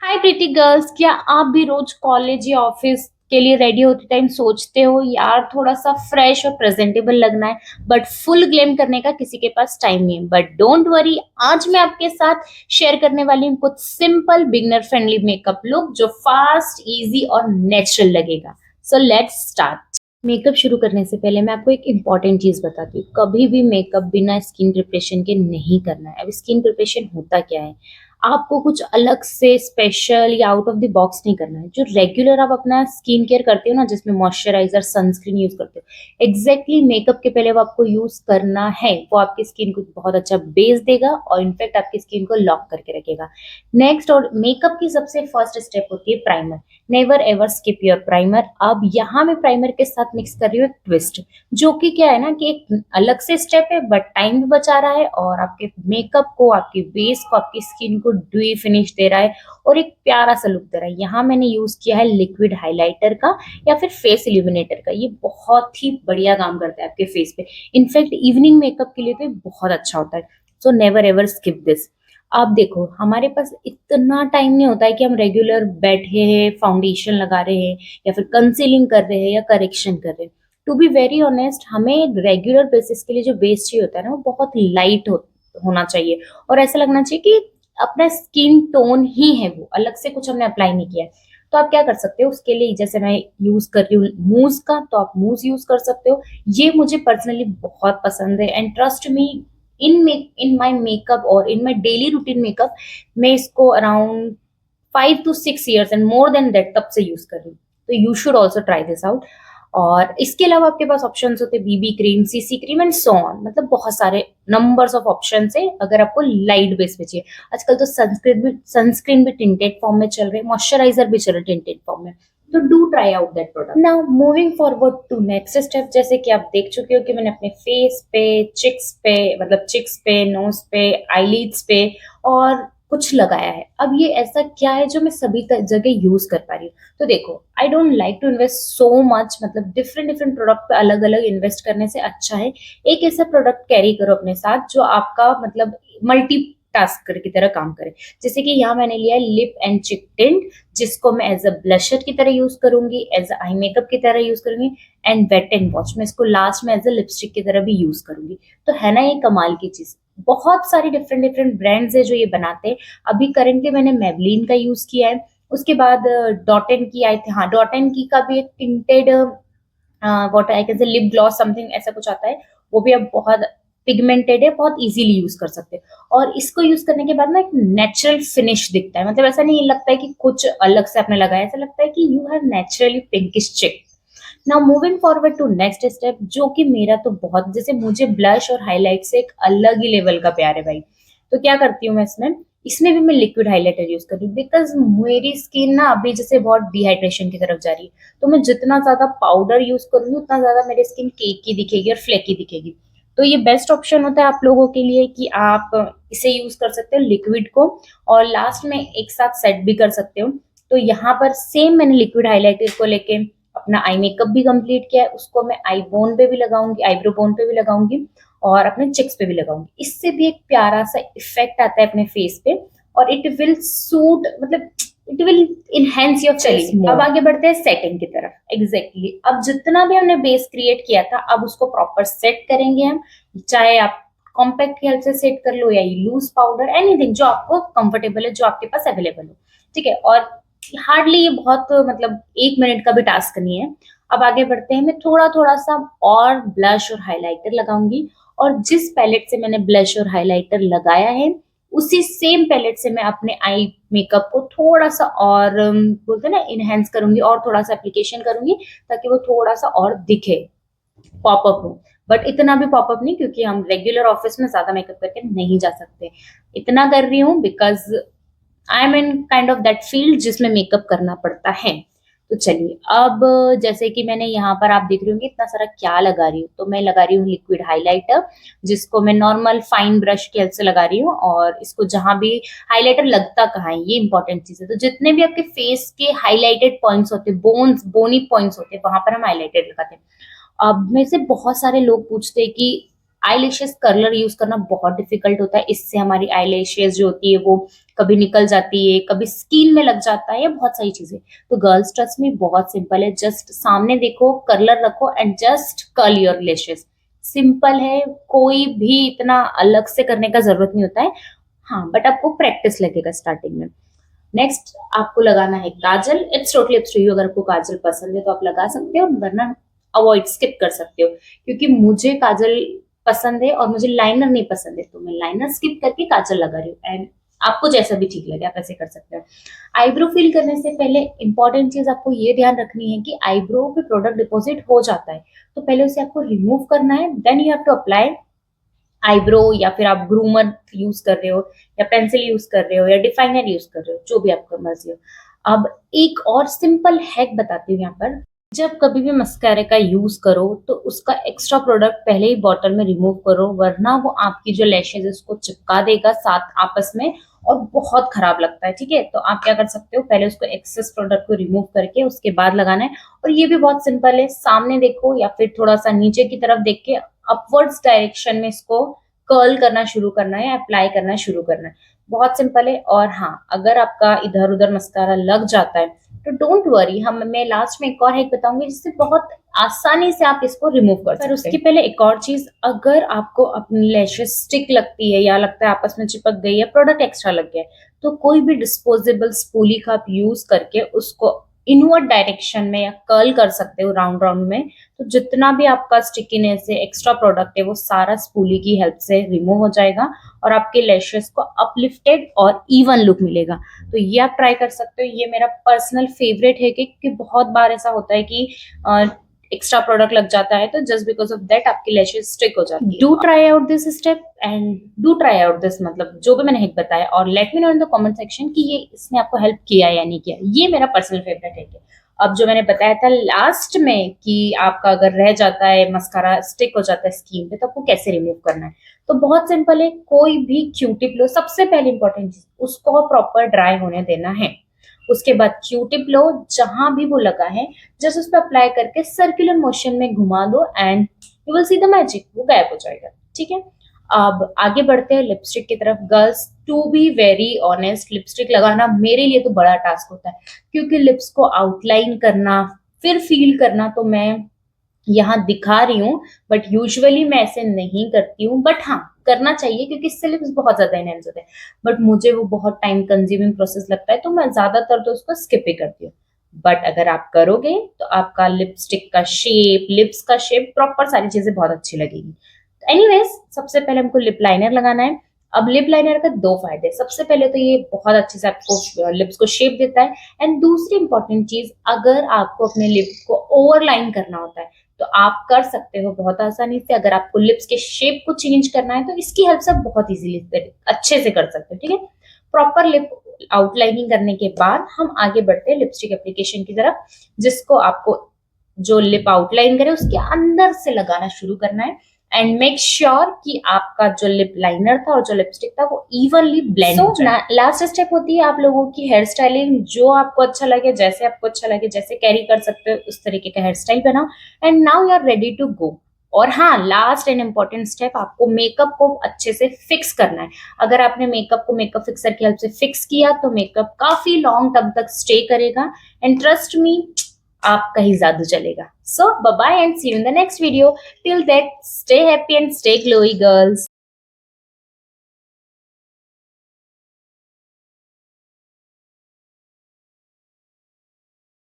हाय प्रीति girls, क्या आप भी रोज कॉलेज या ऑफिस के लिए रेडी होते टाइम सोचते हो यार थोड़ा सा फ्रेश और प्रेजेंटेबल लगना है, बट फुल ग्लैम करने का किसी के पास टाइम नहीं है। बट डोंट वरी, आज मैं आपके साथ शेयर करने वाली हूँ कुछ simple beginner friendly makeup look जो फास्ट, इजी और नेचुरल लगेगा। So let's start. मेकअप शुरू करने से पहले मैं आपको एक इम्पॉर्टेंट चीज बताती हूँ। कभी भी मेकअप बिना स्किन प्रिपरेशन के नहीं करना है। अब स्किन प्रिपरेशन होता क्या है, आपको कुछ अलग से स्पेशल या आउट ऑफ द बॉक्स नहीं करना है। जो रेगुलर आप अपना स्किन केयर करते हो ना, जिसमें मॉइस्चराइजर, सनस्क्रीन यूज करते हो, एग्जैक्टली मेकअप के पहले वो आपको यूज करना है। वो आपकी स्किन को बहुत अच्छा बेस देगा और इनफैक्ट आपकी स्किन को लॉक करके रखेगा। नेक्स्ट, और मेकअप की सबसे फर्स्ट स्टेप होती है primer. Never ever skip your primer. अब यहाँ मैं प्राइमर के साथ मिक्स कर रही हूँ एक ट्विस्ट, जो कि क्या है ना कि एक अलग से स्टेप है बट टाइम भी बचा रहा है और आपके मेकअप को, आपके बेस को, आपकी स्किन को ड्यूई फिनिश दे रहा है और एक प्यारा सा लुक दे रहा है। यहाँ मैंने यूज किया है लिक्विड हाइलाइटर का या फिर फेस इल्यूमिनेटर का। ये बहुत ही बढ़िया काम करता है आपके फेस पे। इनफैक्ट इवनिंग मेकअप के लिए तो ये बहुत अच्छा होता है। So never ever skip this. आप देखो, हमारे पास इतना टाइम नहीं होता है कि हम रेगुलर बैठे हैं, फाउंडेशन लगा रहे हैं या फिर कंसीलिंग कर रहे हैं या करेक्शन कर रहे हैं। टू बी वेरी ऑनेस्ट, हमें रेगुलर बेसिस के लिए जो बेस चाहिए होता है ना, वो बहुत लाइट होना चाहिए और ऐसा लगना चाहिए कि अपना स्किन टोन ही है, वो अलग से कुछ हमने अप्लाई नहीं किया है। तो आप क्या कर सकते हो उसके लिए, जैसे मैं यूज कर रही हूँ मूज का, तो आप मूज यूज कर सकते हो। ये मुझे पर्सनली बहुत पसंद है and trust me, in my makeup और इन माई डेली रूटीन मेकअप मैं इसको around 5 to 6 years and more than that तब से यूज कर रही हूँ। तो you should also try this out. और इसके अलावा आपके पास ऑप्शंस होते हैं BB cream, CC cream and so on. मतलब बहुत सारे नंबर्स ऑफ ऑप्शन है अगर आपको लाइट बेस पे चाहिए। आजकल तो सनस्क्रीन भी टिंटेड फॉर्म में चल रहे हैं, मॉइस्चराइजर भी चल रहे हैं टिंटेड फॉर्म में। तो do try out that product. Now moving forward to next step, जैसे कि आप देख चुके हो कि मैंने अपने फेस पे, चिक्स पे, मतलब चिक्स पे, नोज पे, आईलिड्स पे और कुछ लगाया है। अब ये ऐसा क्या है जो मैं सभी जगह यूज कर पा रही हूँ। तो देखो, I don't like to invest so much, मतलब डिफरेंट डिफरेंट प्रोडक्ट पे अलग अलग इन्वेस्ट करने से अच्छा है एक ऐसा प्रोडक्ट कैरी करो अपने साथ जो आपका मतलब मल्टी टास्कर की तरह काम करे। जैसे कि यहाँ मैंने लिया है लिप एंड चिक टिंट, जिसको मैं एज अ ब्लशर की तरह यूज करूंगी, एज अ आई मेकअप की तरह यूज करूंगी एंड वेट एंड वॉच में इसको लास्ट में एज अ लिपस्टिक की तरह भी यूज करूंगी। तो है ना ये कमाल की चीज। बहुत सारी डिफरेंट डिफरेंट ब्रांड्स है जो ये बनाते हैं। अभी करेंटली मैंने मेबलिन का यूज किया है। उसके बाद डॉट एंड की आई थी, हाँ डॉट एंड की का भी एक tinted what I can say lip gloss something ऐसा कुछ आता है। वो भी अब बहुत पिगमेंटेड है, बहुत इजीली यूज कर सकते हैं। और इसको यूज करने के बाद ना एक नेचुरल फिनिश दिखता है। मतलब ऐसा नहीं लगता है कि कुछ अलग से आपने लगाया, ऐसा लगता है कि you have naturally pinkish cheek. Now moving forward to next step, जो कि मेरा तो बहुत, जैसे मुझे ब्लश और हाईलाइट से एक अलग ही लेवल का प्यार है भाई। तो क्या करती हूँ मैं इसमें, इसमें भी मैं लिक्विड हाइलाइटर यूज कर रही हूँ बिकॉज मेरी स्किन ना अभी जैसे बहुत डिहाइड्रेशन की तरफ जा रही है। तो मैं जितना ज्यादा पाउडर यूज करूंगी उतना ज्यादा मेरी स्किन केकी दिखेगी और फ्लेकी दिखेगी। तो ये बेस्ट ऑप्शन होता है आप लोगों के लिए कि आप इसे यूज कर सकते हो लिक्विड को, और लास्ट में एक साथ सेट भी कर सकते हो। तो यहाँ पर सेम मैंने लिक्विड हाइलाइटर को लेके अपना आई मेकअप भी कंप्लीट किया है। उसको मैं आई बोन पे भी लगाऊंगी, आईब्रो बोन पे भी लगाऊंगी और अपने चिक्स पे भी लगाऊंगी। इससे भी एक प्यारा सा इफेक्ट आता है अपने फेस पे और इट विल सूट, मतलब it will enhance your face मोर। अब आगे बढ़ते हैं सेटिंग की तरफ। एग्जैक्टली अब जितना भी हमने बेस क्रिएट किया था, अब उसको प्रॉपर सेट करेंगे हम। चाहे आप कॉम्पैक्ट की हेल्प से सेट कर लो या लूज पाउडर, एनीथिंग जो आपको कंफर्टेबल है, जो आपके पास अवेलेबल हो। ठीक है, और हार्डली ये बहुत मतलब 1 मिनट का भी टास्क नहीं है। अब आगे बढ़ते हैं, मैं थोड़ा थोड़ा सा और ब्लश और हाइलाइटर लगाऊंगी। और जिस पैलेट से मैंने ब्लश और हाइलाइटर लगाया है, उसी सेम पैलेट से मैं अपने आई मेकअप को थोड़ा सा और बोलते हैं ना इनहेंस करूंगी और थोड़ा सा एप्लीकेशन करूंगी ताकि वो थोड़ा सा और दिखे, पॉपअप हो। बट इतना भी पॉपअप नहीं, क्योंकि हम रेगुलर ऑफिस में ज्यादा मेकअप करके नहीं जा सकते। इतना कर रही हूँ because I am in kind of that field जिसमें मेकअप करना पड़ता है। तो चलिए, अब जैसे कि मैंने यहाँ पर आप देख रही होंगे इतना सारा क्या लगा रही हूँ, तो मैं लगा रही हूँ लिक्विड हाइलाइटर, जिसको मैं नॉर्मल फाइन ब्रश की हेल्प से लगा रही हूँ। और इसको जहां भी हाइलाइटर लगता कहाँ है, ये इंपॉर्टेंट चीज है। तो जितने भी आपके फेस के हाईलाइटेड पॉइंट्स होते हैं, बोनी पॉइंट्स होते हैं, वहां पर हम हाईलाइटर लगाते हैं। अब में से बहुत सारे लोग पूछते हैं कि आईलैशेस कर्लर यूज करना बहुत डिफिकल्ट होता है, इससे हमारी आईलैशेस जो होती है वो कभी निकल जाती है, कभी स्किन में लग जाता है, या बहुत सारी चीजें। तो गर्ल्स ट्रस्ट में बहुत सिंपल है, जस्ट सामने देखो, कर्लर रखो and just curl your lashes. Simple है, कोई भी इतना अलग से करने का जरूरत नहीं होता है। हाँ, बट आपको प्रैक्टिस लगेगा स्टार्टिंग में। नेक्स्ट आपको लगाना है kajal. It's totally up to you, अगर आपको काजल पसंद है तो आप लगा सकते हो, वरना अवॉइड स्किप कर सकते हो। क्योंकि मुझे काजल पसंद है और मुझे लाइनर नहीं पसंद है, तो मैं लाइनर स्किप करके काजल लगा रही हूँ। एंड आपको जैसा भी ठीक लगे आप ऐसे कर सकते हो। आईब्रो फिल करने से पहले इंपॉर्टेंट चीज आपको ये ध्यान रखनी है कि आईब्रो पे प्रोडक्ट डिपॉजिट हो जाता है, तो पहले उसे आपको रिमूव करना है, then you have to apply eyebrow, या फिर आप ग्रूमर यूज कर रहे हो, या पेंसिल यूज कर रहे हो, या डिफाइनर यूज कर रहे हो, जो भी आपका मर्जी हो। अब एक और सिंपल हैक बताती हूँ यहाँ पर। जब कभी भी मस्कारे का यूज करो तो उसका एक्स्ट्रा प्रोडक्ट पहले ही बॉटल में रिमूव करो, वरना वो आपकी जो लैशेज है उसको चिपका देगा साथ आपस में, और बहुत खराब लगता है। ठीक है, तो आप क्या कर सकते हो, पहले उसको एक्सेस प्रोडक्ट को रिमूव करके उसके बाद लगाना है। और ये भी बहुत सिंपल है, सामने देखो या फिर थोड़ा सा नीचे की तरफ देख के अपवर्ड्स डायरेक्शन में इसको कर्ल करना शुरू करना है, अप्लाई करना शुरू करना है। बहुत सिंपल है। और हाँ, अगर आपका इधर उधर मस्कारा लग जाता है तो डोंट वरी, मैं लास्ट में एक और हैक बताऊंगी जिससे बहुत आसानी से आप इसको रिमूव कर सकते हैं। पर उसके पहले एक और चीज, अगर आपको अपनी लैशेस स्टिक लगती है या लगता है आपस में चिपक गई है, प्रोडक्ट एक्स्ट्रा लग गया है, तो कोई भी डिस्पोजेबल स्पूली का आप यूज करके उसको इनवर्ड डायरेक्शन में या कर्ल कर सकते हो, राउंड राउंड में। तो जितना भी आपका स्टिकीनेस है, एक्स्ट्रा प्रोडक्ट है, वो सारा स्पूली की हेल्प से रिमूव हो जाएगा और आपके लैशेस को अपलिफ्टेड और इवन लुक मिलेगा। तो ये आप ट्राई कर सकते हो। ये मेरा पर्सनल फेवरेट है, क्योंकि बहुत बार ऐसा होता है कि एक्स्ट्रा प्रोडक्ट लग जाता है, तो जस्ट बिकॉज ऑफ दैट आपकी लैशेस स्टिक हो जाती है। Do try out this step and do try out this, मतलब जो भी मैंने हिट बताया, और let me know in the comment section कि ये इसने आपको हेल्प किया या नहीं किया। ये मेरा पर्सनल फेवरेट है। अब जो मैंने बताया था लास्ट में कि आपका अगर रह जाता है मस्कारा, स्टिक हो जाता है स्किन पे, तो आपको कैसे रिमूव करना है, तो बहुत सिंपल है। कोई भी क्यूटिप लो, सबसे पहले इंपॉर्टेंट चीज, उसको प्रॉपर ड्राई होने देना है। उसके बाद क्यूटिप लो, जहां भी वो लगा है जस्ट उस पर अप्लाई करके सर्कुलर मोशन में घुमा दो and you will see the magic, वो गायब हो जाएगा। ठीक है, अब आगे बढ़ते हैं लिपस्टिक की तरफ। Girls, to be very honest, lipstick लगाना मेरे लिए तो बड़ा टास्क होता है, क्योंकि लिप्स को आउटलाइन करना, फिर फील करना, तो मैं यहाँ दिखा रही हूँ, बट यूजुअली मैं ऐसे नहीं करती हूँ। बट हाँ, करना चाहिए क्योंकि इससे लिप्स बहुत ज्यादा एनहेंस होते हैं। बट मुझे वो बहुत टाइम कंज्यूमिंग प्रोसेस लगता है, तो मैं ज्यादातर तो उसको स्किप ही करती हूँ। बट अगर आप करोगे तो आपका लिपस्टिक का शेप, लिप्स का शेप, प्रॉपर सारी चीजें बहुत अच्छी लगेगी। एनीवेज, सबसे पहले हमको लिप लाइनर लगाना है। अब लिप लाइनर का दो फायदे, सबसे पहले तो ये बहुत अच्छे से आपको लिप्स को शेप देता है, एंड दूसरी इंपॉर्टेंट चीज, अगर आपको अपने लिप को ओवरलाइन करना होता है तो आप कर सकते हो बहुत आसानी से। अगर आपको लिप्स के शेप को चेंज करना है तो इसकी हेल्प से आप बहुत इजीली अच्छे से कर सकते हो। ठीक है, प्रॉपर लिप आउटलाइनिंग करने के बाद हम आगे बढ़ते हैं लिपस्टिक एप्लीकेशन की तरफ, जिसको आपको जो लिप आउटलाइन करे उसके अंदर से लगाना शुरू करना है। एंड मेक श्योर कि आपका जो लिप लाइनर था और जो लिपस्टिक था वो इवनली ब्लेंड हो जाए। लास्ट स्टेप होती है आप लोगों की हेयर स्टाइलिंग। जो आपको अच्छा लगे, जैसे आपको अच्छा लगे, जैसे कैरी कर सकते हो उस तरीके का हेयर स्टाइल बनाओ, and now you are ready to go. और हाँ, लास्ट एंड इंपॉर्टेंट स्टेप, आपको मेकअप को अच्छे से फिक्स करना है। अगर आपने मेकअप को मेकअप फिक्सर की हेल्प से फिक्स किया तो मेकअप काफी लॉन्ग टर्म तक स्टे करेगा, एंड ट्रस्ट मी, आपका ही जादू चलेगा। So bye bye and see you in the next video. Till that, stay happy and stay glowy girls.